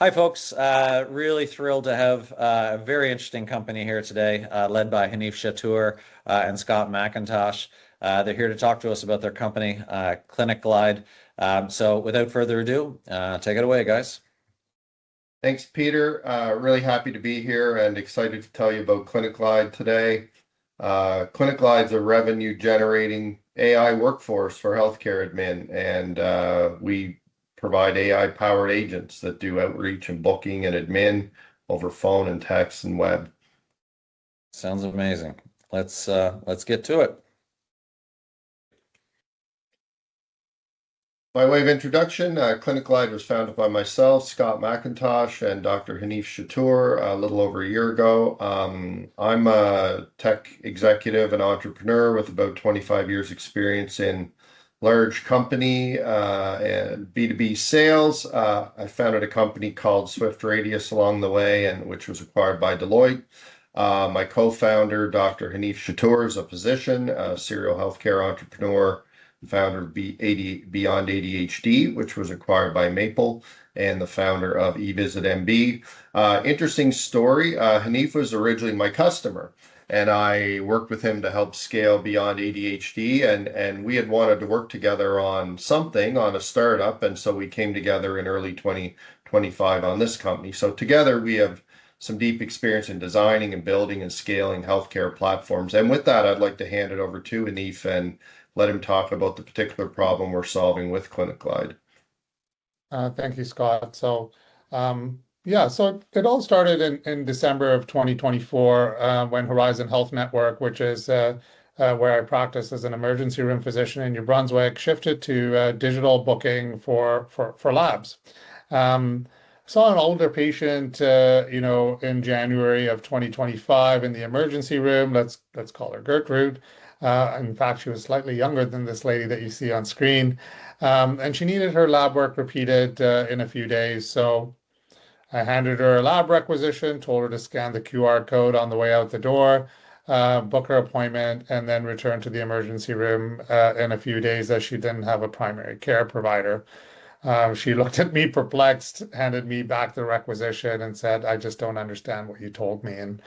Hi, folks. Really thrilled to have a very interesting company here today, led by Hanif Chatur and Scott MacIntosh. They're here to talk to us about their company, ClinicGlide. So without further ado, take it away, guys. Thanks, Peter. Really happy to be here and excited to tell you about ClinicGlide today. ClinicGlide's a revenue-generating AI workforce for healthcare admin, and we provide AI-powered agents that do outreach and booking and admin over phone and text and web. Sounds amazing. Let's get to it. By way of introduction, ClinicGlide was founded by myself, Scott MacIntosh, and Dr. Hanif Chatur a little over a year ago. I'm a tech executive and entrepreneur with about 25 years experience in large company and B2B sales. I founded a company called SwiftRadius along the way, and which was acquired by Deloitte. My co-founder, Dr. Hanif Chatur, is a physician, a serial healthcare entrepreneur, founder of Beyond ADHD, which was acquired by Maple, and the founder of eVisitNB. Interesting story. Hanif was originally my customer, and I worked with him to help scale Beyond ADHD, and we had wanted to work together on something, on a startup, and so we came together in early 2025 on this company. So together we have some deep experience in designing and building and scaling healthcare platforms. And with that, I'd like to hand it over to Hanif and let him talk about the particular problem we're solving with ClinicGlide. Thank you, Scott. So it all started in December of 2024 when Horizon Health Network, which is where I practice as an emergency room physician in New Brunswick, shifted to digital booking for labs. Saw an older patient, in January of 2025 in the emergency room. Let's call her Gertrude. In fact, she was slightly younger than this lady that you see on screen. And she needed her lab work repeated in a few days. So I handed her a lab requisition, told her to scan the QR code on the way out the door, book her appointment, and then return to the emergency room in a few days as she didn't have a primary care provider. She looked at me perplexed, handed me back the requisition and said, "I just don't understand what you told me." And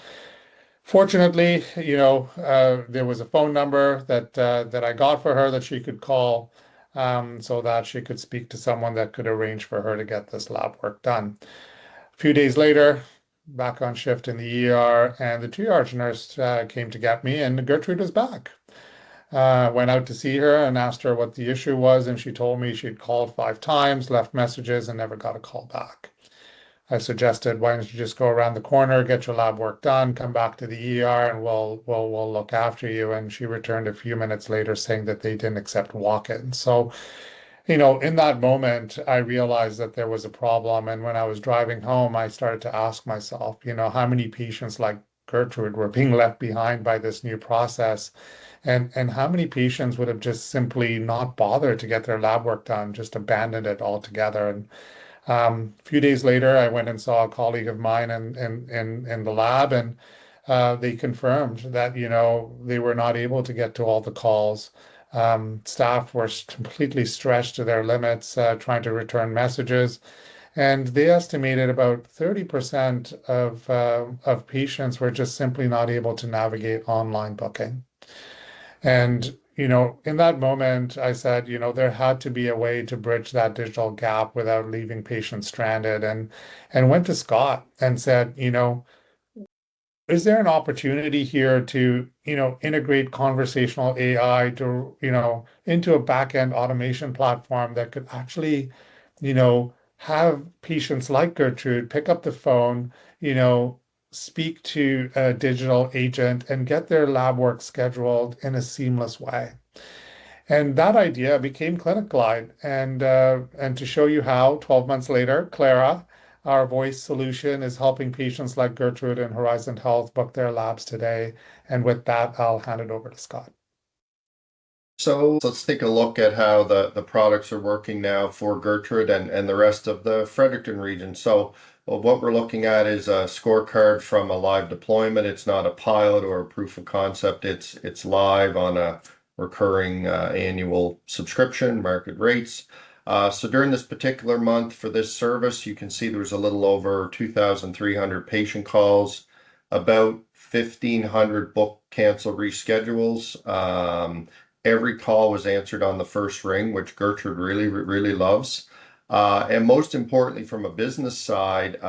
fortunately, there was a phone number that I got for her that she could call so that she could speak to someone that could arrange for her to get this lab work done. A few days later, back on shift in the ER, and the triage nurse came to get me, and Gertrude was back. Went out to see her and asked her what the issue was, and she told me she'd called 5 times, left messages, and never got a call back. I suggested, why don't you just go around the corner, get your lab work done, come back to the ER, and we'll look after you. And she returned a few minutes later saying that they didn't accept walk-ins. So, in that moment, I realized that there was a problem. And when I was driving home, I started to ask myself, how many patients like Gertrude were being left behind by this new process? And how many patients would have just simply not bothered to get their lab work done, just abandoned it altogether? And a few days later, I went and saw a colleague of mine in the lab, and they confirmed that, they were not able to get to all the calls. Staff were completely stretched to their limits, trying to return messages. And they estimated about 30% of patients were just simply not able to navigate online booking. And in that moment, I said, there had to be a way to bridge that digital gap without leaving patients stranded, and went to Scott and said, is there an opportunity here to, integrate conversational AI to, into a back-end automation platform that could actually, have patients like Gertrude pick up the phone, speak to a digital agent and get their lab work scheduled in a seamless way. And that idea became ClinicGlide. And to show you how, 12 months later, Clara, our voice solution, is helping patients like Gertrude and Horizon Health book their labs today. And with that, I'll hand it over to Scott. So let's take a look at how the products are working now for Gertrude and the rest of the Fredericton region. So what we're looking at is a scorecard from a live deployment. It's not a pilot or a proof of concept. It's live on a recurring annual subscription, market rates. So during this particular month for this service, you can see there was a little over 2,300 patient calls, about 1,500 book, cancel, reschedules. Every call was answered on the first ring, which Gertrude really loves. And most importantly, from a business side,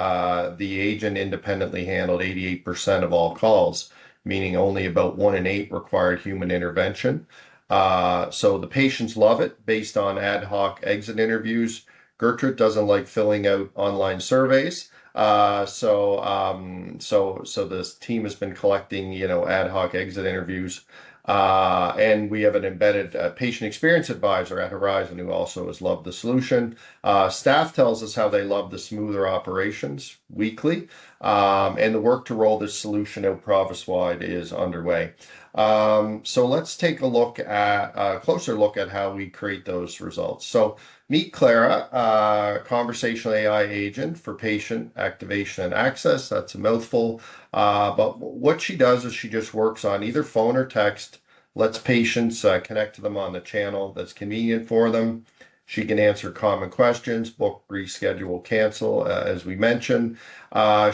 the agent independently handled 88% of all calls, meaning only about 1 in 8 required human intervention. So the patients love it based on ad hoc exit interviews. Gertrude doesn't like filling out online surveys. So this team has been collecting, ad hoc exit interviews. And we have an embedded patient experience advisor at Horizon who also has loved the solution. Staff tells us how they love the smoother operations weekly, and the work to roll this solution out province-wide is underway. So let's take a closer look at how we create those results. So meet Clara, conversational AI agent for patient activation and access. That's a mouthful. But what she does is she just works on either phone or text, lets patients connect to them on the channel that's convenient for them. She can answer common questions, book, reschedule, cancel, as we mentioned.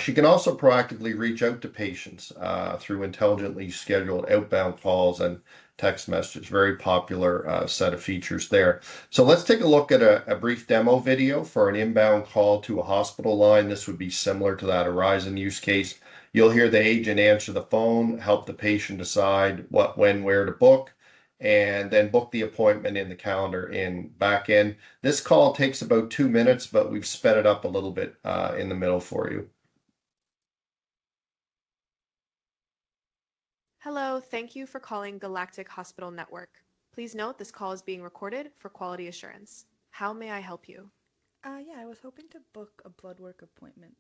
She can also proactively reach out to patients through intelligently scheduled outbound calls and text messages. Very popular set of features there. So let's take a look at a brief demo video for an inbound call to a hospital line. This would be similar to that Horizon use case. You'll hear the agent answer the phone, help the patient decide what, when, where to book, and then book the appointment in the calendar in back end. This call takes about 2 minutes, but we've sped it up a little bit in the middle for you. Hello, thank you for calling Galactic Hospital Network. Please note this call is being recorded for quality assurance. How may I help you? Yeah, I was hoping to book a blood work appointment.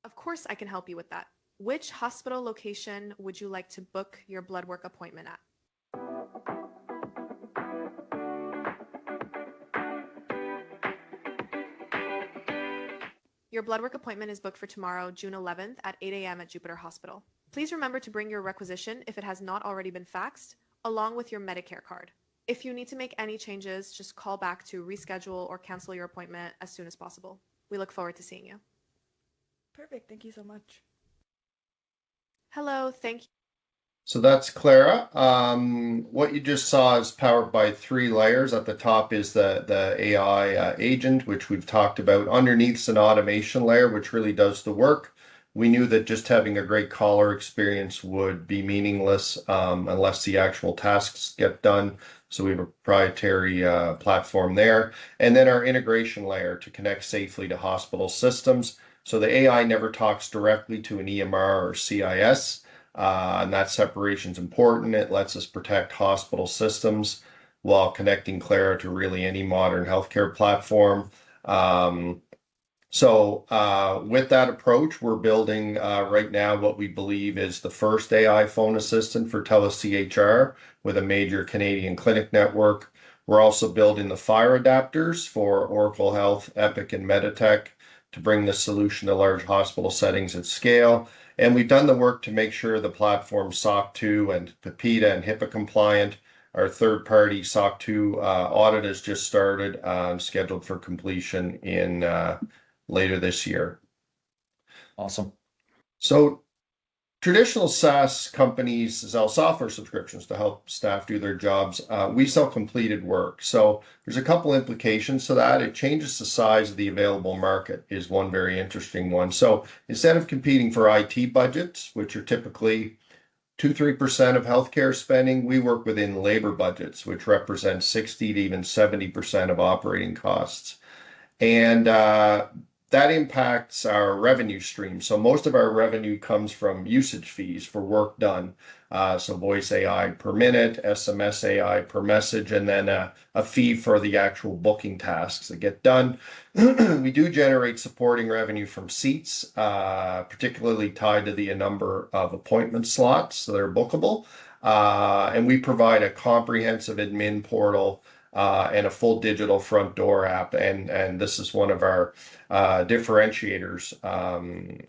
Of course I can help you with that. Which hospital location would you like to book your blood work appointment at? Your blood work appointment is booked for tomorrow, June 11th at 8 a.m. at Jupiter Hospital. Please remember to bring your requisition if it has not already been faxed, along with your Medicare card. If you need to make any changes, just call back to reschedule or cancel your appointment as soon as possible. We look forward to seeing you. Perfect, thank you so much. Hello, thank you. So that's Clara. What you just saw is powered by 3 layers. At the top is the AI agent, which we've talked about. Underneath is an automation layer, which really does the work. We knew that just having a great caller experience would be meaningless unless the actual tasks get done. So we have a proprietary platform there. And then our integration layer to connect safely to hospital systems. So the AI never talks directly to an EMR or CIS. And that separation is important. It lets us protect hospital systems while connecting Clara to really any modern healthcare platform. With that approach, we're building right now what we believe is the first AI phone assistant for tele-CHR with a major Canadian clinic network. We're also building the FHIR adapters for Oracle Health, Epic, and Meditech to bring this solution to large hospital settings at scale. And we've done the work to make sure the platform SOC 2 and PIPEDA and HIPAA compliant. Our third-party SOC 2 audit has just started, scheduled for completion in later this year. Awesome. So traditional SaaS companies sell software subscriptions to help staff do their jobs. We sell completed work. So there's a couple implications to that. It changes the size of the available market is one very interesting one. So instead of competing for IT budgets, which are typically 2-3% of healthcare spending, we work within labor budgets, which represent 60 to even 70% of operating costs. And that impacts our revenue stream. So most of our revenue comes from usage fees for work done. So voice AI per minute, SMS AI per message, and then a fee for the actual booking tasks that get done. We do generate supporting revenue from seats, particularly tied to the number of appointment slots that are bookable. And we provide a comprehensive admin portal and a full digital front door app. And this is one of our differentiators.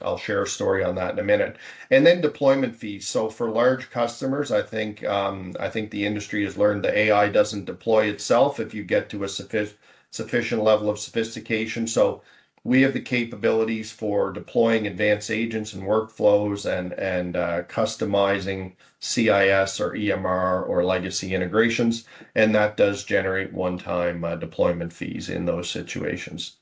I'll share a story on that in a minute. And then deployment fees. So for large customers, I think the industry has learned the AI doesn't deploy itself if you get to a sufficient level of sophistication. So we have the capabilities for deploying advanced agents and workflows and customizing CIS or EMR or legacy integrations, and that does generate one-time deployment fees in those situations.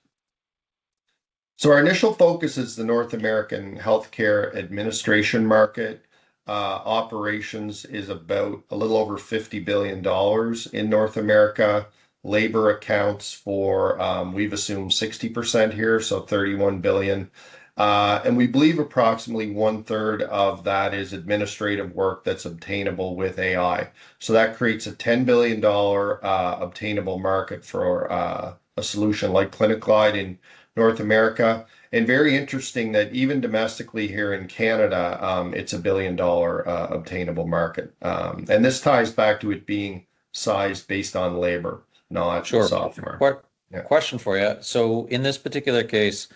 So our initial focus is the North American healthcare administration market. Operations is about a little over $50 billion in North America. Labor accounts for, we've assumed 60% here, so 31 billion. And we believe approximately 1/3 of that is administrative work that's obtainable with AI. So that creates a $10 billion obtainable market for a solution like ClinicGlide in North America. And very interesting that even domestically here in Canada, it's a $1 billion obtainable market. And this ties back to it being sized based on labor, not software. Question for you. So in this particular case,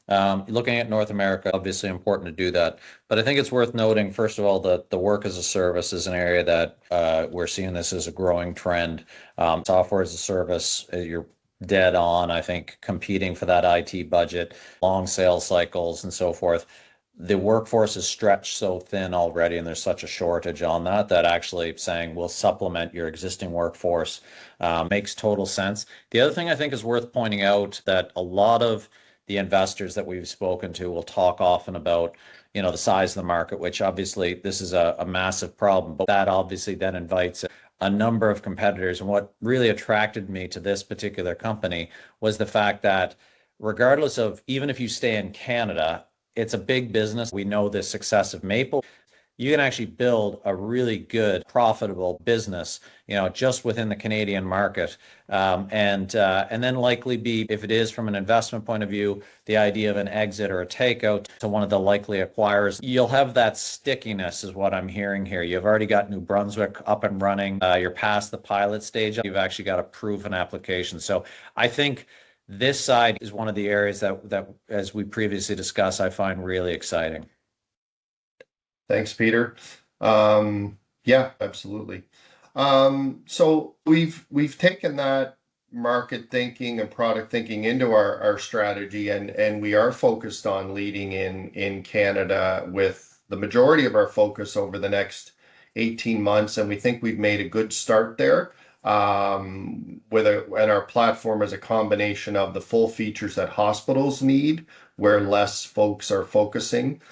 looking at North America, obviously important to do that. But I think it's worth noting, first of all, that the work as a service is an area that we're seeing this as a growing trend. Software as a service, you're dead on, I think, competing for that IT budget, long sales cycles and so forth. The workforce is stretched so thin already, and there's such a shortage on that actually saying we'll supplement your existing workforce makes total sense. The other thing I think is worth pointing out that a lot of the investors that we've spoken to will talk often about, the size of the market, which obviously this is a massive problem, but that obviously then invites a number of competitors. And what really attracted me to this particular company was the fact that regardless of, even if you stay in Canada, it's a big business. We know the success of Maple. You can actually build a really good, profitable business, just within the Canadian market, and then likely be, if it is from an investment point of view, the idea of an exit or a takeout to one of the likely acquirers. You'll have that stickiness, is what I'm hearing here. You've already got New Brunswick up and running. You're past the pilot stage. You've actually got a proven application. So I think this side is one of the areas that, as we previously discussed, I find really exciting. Thanks, Peter. Yeah, absolutely. So we've taken that market thinking and product thinking into our strategy, and we are focused on leading in Canada with the majority of our focus over the next 18 months, and we think we've made a good start there. And our platform is a combination of the full features that hospitals need, where less folks are focusing.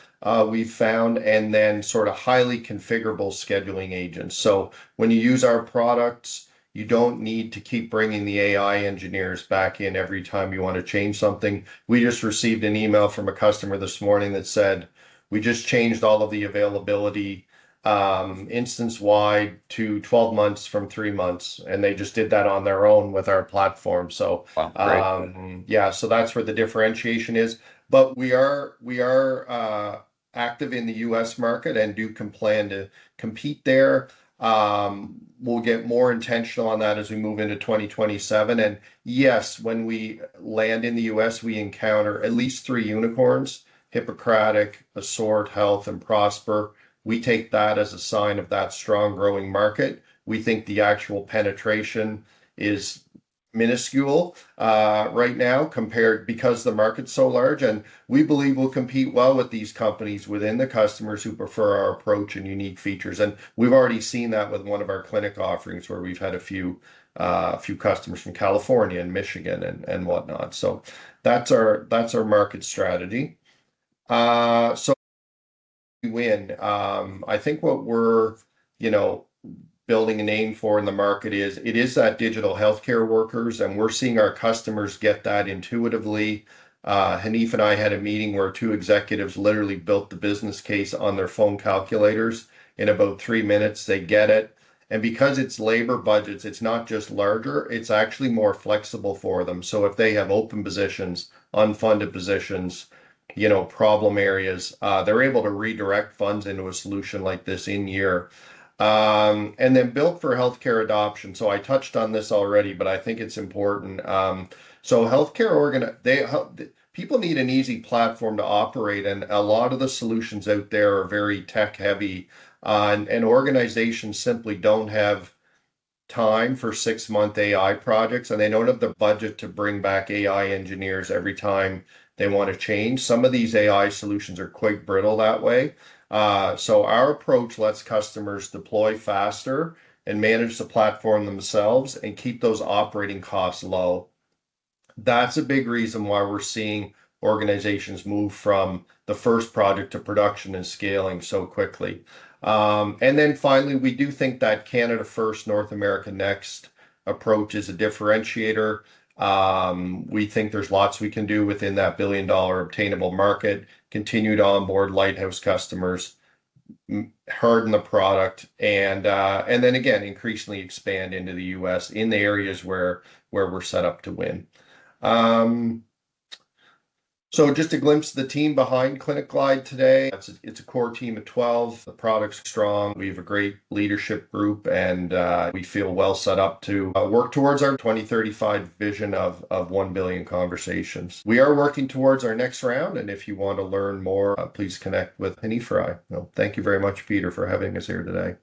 We've found, and then sort of highly configurable scheduling agents. So when you use our products, you don't need to keep bringing the AI engineers back in every time you want to change something. We just received an email from a customer this morning that said, we just changed all of the availability instance-wide to 12 months from 3 months, and they just did that on their own with our platform. So wow, yeah, so that's where the differentiation is. But we are active in the US market and do plan to compete there. We'll get more intentional on that as we move into 2027. And yes, when we land in the US, we encounter at least 3 unicorns: Hippocratic, Assort Health, and Prosper. We take that as a sign of that strong growing market. We think the actual penetration is minuscule right now because the market's so large, and we believe we'll compete well with these companies within the customers who prefer our approach and unique features. And we've already seen that with one of our clinic offerings, where we've had a few customers from California and Michigan and whatnot. So that's our market strategy. So we win. I think what we're building a name for in the market is that digital healthcare workers, and we're seeing our customers get that intuitively. Hanif and I had a meeting where 2 executives literally built the business case on their phone calculators. In about 3 minutes, they get it. And because it's labor budgets, it's not just larger, it's actually more flexible for them. So if they have open positions, unfunded positions, problem areas, they're able to redirect funds into a solution like this in year. And then built for healthcare adoption. So I touched on this already, but I think it's important. So people need an easy platform to operate, and a lot of the solutions out there are very tech heavy, and organizations simply don't have time for 6-month AI projects, and they don't have the budget to bring back AI engineers every time they want to change. Some of these AI solutions are quite brittle that way. So our approach lets customers deploy faster and manage the platform themselves and keep those operating costs low. That's a big reason why we're seeing organizations move from the first project to production and scaling so quickly. And then finally, we do think that Canada first, North America next approach is a differentiator. We think there's lots we can do within that billion-dollar obtainable market, continue to onboard lighthouse customers, harden the product, and then again, increasingly expand into the US in the areas where we're set up to win. So just a glimpse of the team behind ClinicGlide today. It's a core team of 12. The product's strong. We have a great leadership group, and we feel well set up to work towards our 2035 vision of 1 billion conversations. We are working towards our next round, and if you want to learn more, please connect with Hanif or I. Well, thank you very much, Peter, for having us here today.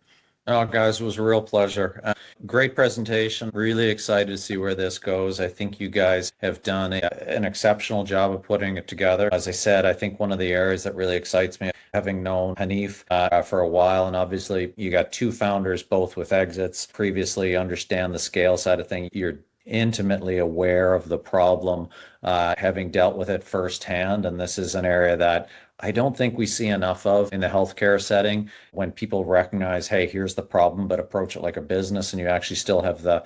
Oh, guys, it was a real pleasure. Great presentation. Really excited to see where this goes. I think you guys have done an exceptional job of putting it together. As I said, I think one of the areas that really excites me, having known Hanif for a while, and obviously you got two founders, both with exits, previously understand the scale side of things. You're intimately aware of the problem, having dealt with it firsthand. And this is an area that I don't think we see enough of in the healthcare setting, when people recognize, hey, here's the problem, but approach it like a business, and you actually still have the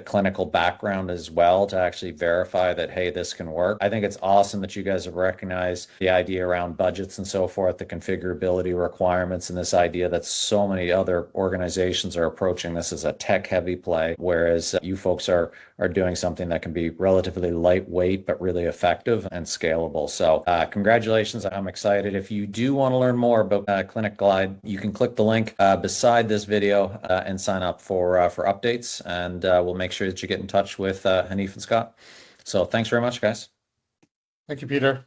clinical background as well to actually verify that, hey, this can work. I think it's awesome that you guys have recognized the idea around budgets and so forth, the configurability requirements, and this idea that so many other organizations are approaching this as a tech-heavy play, whereas you folks are doing something that can be relatively lightweight, but really effective and scalable. So congratulations. I'm excited. If you do want to learn more about ClinicGlide, you can click the link beside this video and sign up for updates, and we'll make sure that you get in touch with Hanif and Scott. So thanks very much, guys. Thank you, Peter.